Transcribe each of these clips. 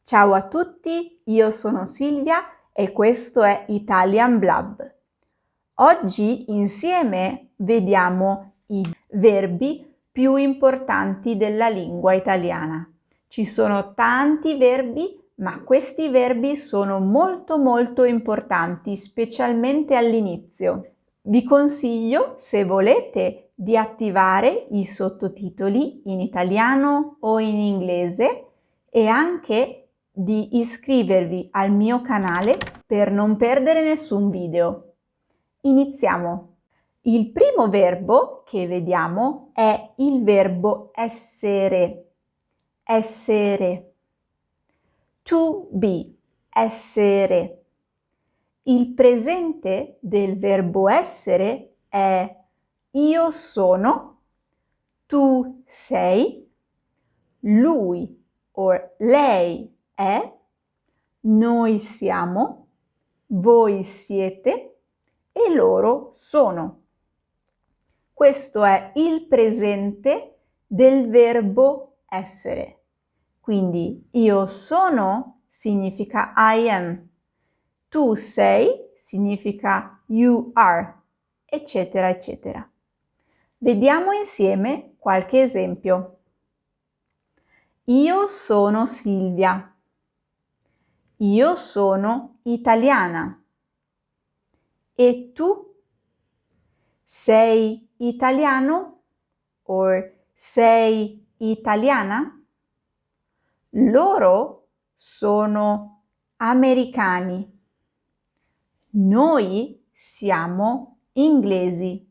Ciao a tutti, io sono Silvia e questo è Italian Blab. Oggi insieme vediamo i verbi più importanti della lingua italiana. Ci sono tanti verbi, ma questi verbi sono molto importanti, specialmente all'inizio. Vi consiglio, se volete, di attivare i sottotitoli in italiano o in inglese e anche di iscrivervi al mio canale per non perdere nessun video. Iniziamo! Il primo verbo che vediamo è il verbo essere. Essere. To be. Essere. Il presente del verbo essere è io sono, tu sei, lui o lei è, noi siamo, voi siete e loro sono. Questo è il presente del verbo essere. Quindi io sono significa I am, tu sei significa you are, eccetera, eccetera. Vediamo insieme qualche esempio. Io sono Silvia. Io sono italiana. E tu? Sei italiano? O sei italiana? Loro sono americani. Noi siamo inglesi.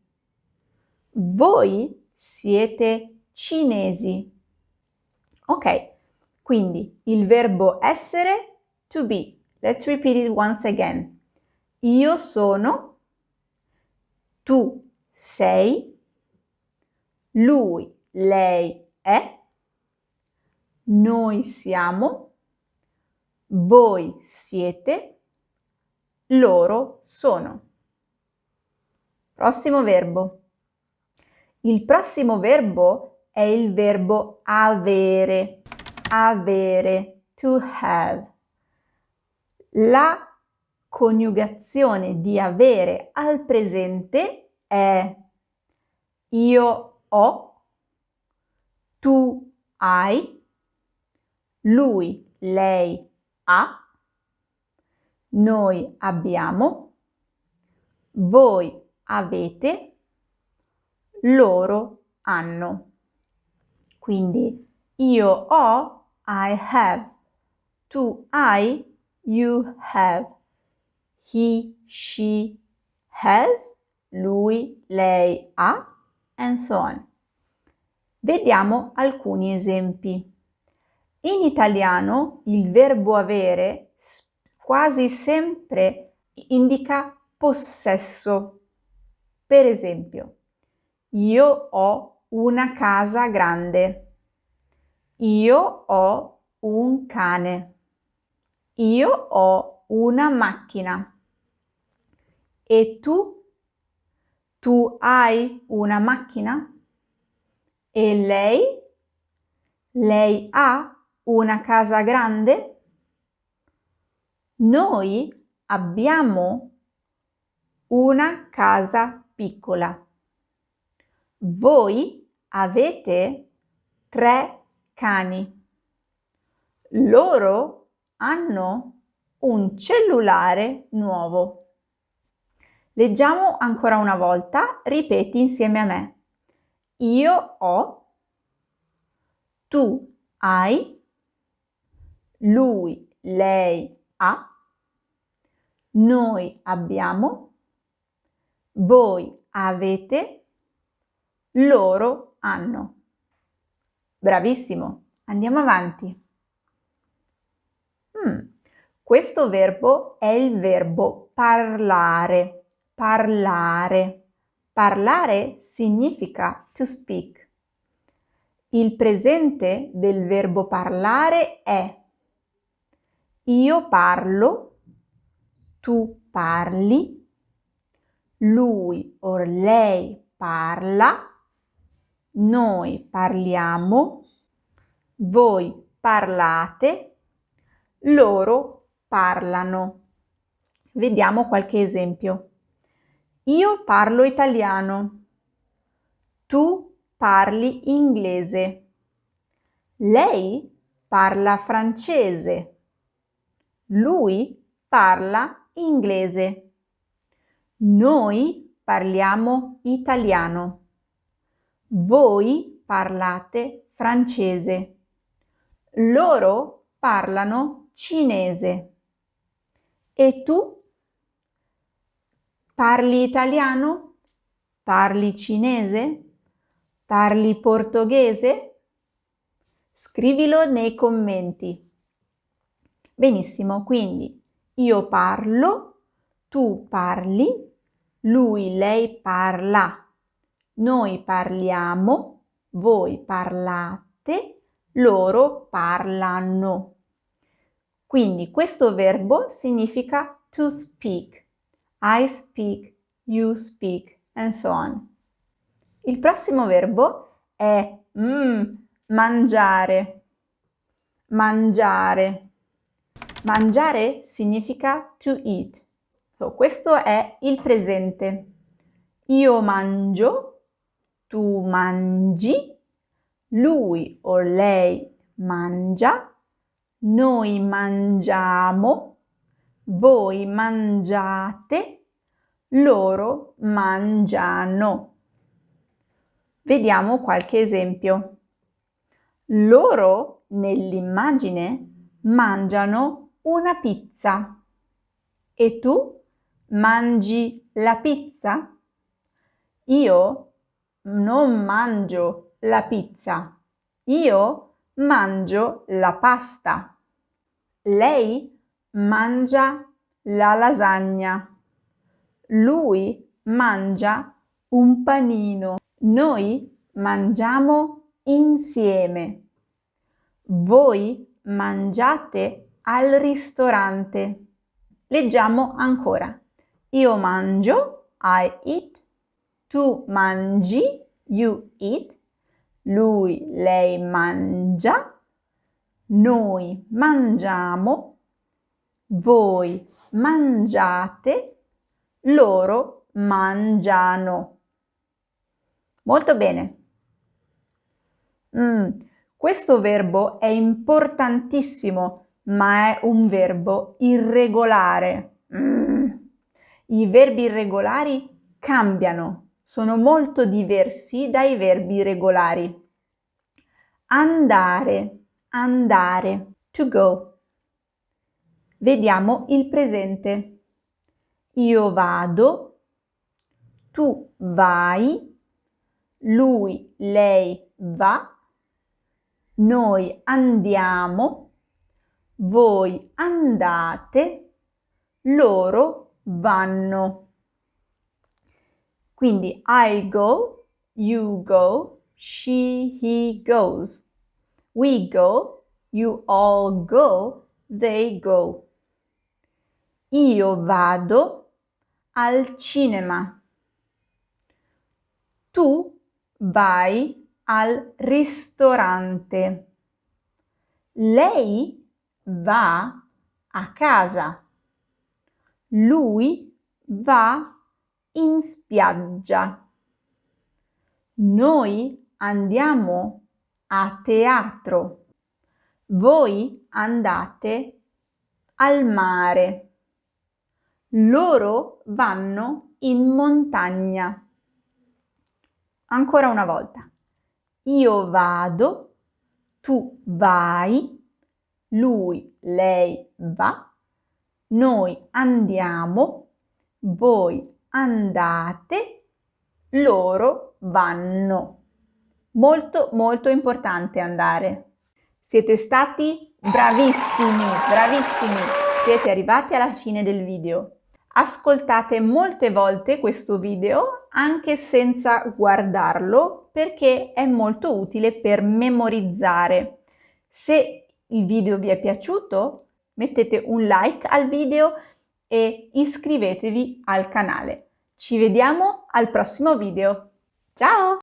Voi siete cinesi. Ok, quindi il verbo essere, to be. Let's repeat it once again. Io sono, tu sei, lui, lei è, noi siamo, voi siete, loro sono. Prossimo verbo. Il prossimo verbo è il verbo avere. Avere, to have. La coniugazione di avere al presente è io ho, tu hai, lui, lei ha, noi abbiamo, voi avete, loro hanno. Quindi io ho, I have, tu hai, you have, he, she has, lui, lei ha, and so on. Vediamo alcuni esempi. In italiano il verbo avere quasi sempre indica possesso. Per esempio, io ho una casa grande. Io ho un cane. Io ho una macchina. E tu? Tu hai una macchina? E lei? Lei ha una casa grande? Noi abbiamo una casa piccola. Voi avete 3 cani. Loro hanno un cellulare nuovo. Leggiamo ancora una volta, ripeti insieme a me. Io ho, tu hai, lui, lei ha, noi abbiamo, voi avete, loro hanno. Bravissimo, andiamo avanti. Questo verbo è il verbo parlare. Parlare. Parlare significa to speak. Il presente del verbo parlare è io parlo, tu parli, lui o lei parla, noi parliamo, voi parlate, loro parlano. Vediamo qualche esempio. Io parlo italiano. Tu parli inglese. Lei parla francese. Lui parla inglese. Noi parliamo italiano. Voi parlate francese. Loro parlano cinese. E tu? Parli italiano? Parli cinese? Parli portoghese? Scrivilo nei commenti. Benissimo, quindi io parlo, tu parli, lui, lei parla, noi parliamo, voi parlate, loro parlano. Quindi questo verbo significa to speak. I speak, you speak, and so on. Il prossimo verbo è mangiare. Mangiare. Mangiare significa to eat. Questo è il presente. Io mangio, tu mangi, lui o lei mangia, noi mangiamo, voi mangiate, loro mangiano. Vediamo qualche esempio. Loro nell'immagine mangiano una pizza. E tu mangi la pizza? Io non mangio la pizza. Io mangio la pasta. Lei mangia la lasagna. Lui mangia un panino. Noi mangiamo insieme. Voi mangiate al ristorante. Leggiamo ancora. Io mangio, I eat. Tu mangi, you eat. Lui, lei mangia. Noi mangiamo. Voi mangiate. Loro mangiano. Molto bene. Questo verbo è importantissimo, ma è un verbo irregolare. I verbi irregolari cambiano, sono molto diversi dai verbi regolari. Andare, andare, to go. Vediamo il presente. Io vado, tu vai, lui, lei va, noi andiamo, voi andate, loro vanno. Quindi I go, you go, she, he goes. We go, you all go, they go. Io vado al cinema. Tu vai al ristorante. Lei va a casa. Lui va in spiaggia. Noi andiamo a teatro. Voi andate al mare. Loro vanno in montagna. Ancora una volta. Io vado, tu vai, lui, lei va, noi andiamo, voi andate, loro vanno. Molto, molto importante andare. Siete stati bravissimi, bravissimi. Siete arrivati alla fine del video. Ascoltate molte volte questo video anche senza guardarlo perché è molto utile per memorizzare. Se il video vi è piaciuto, mettete un like al video e iscrivetevi al canale. Ci vediamo al prossimo video. Ciao!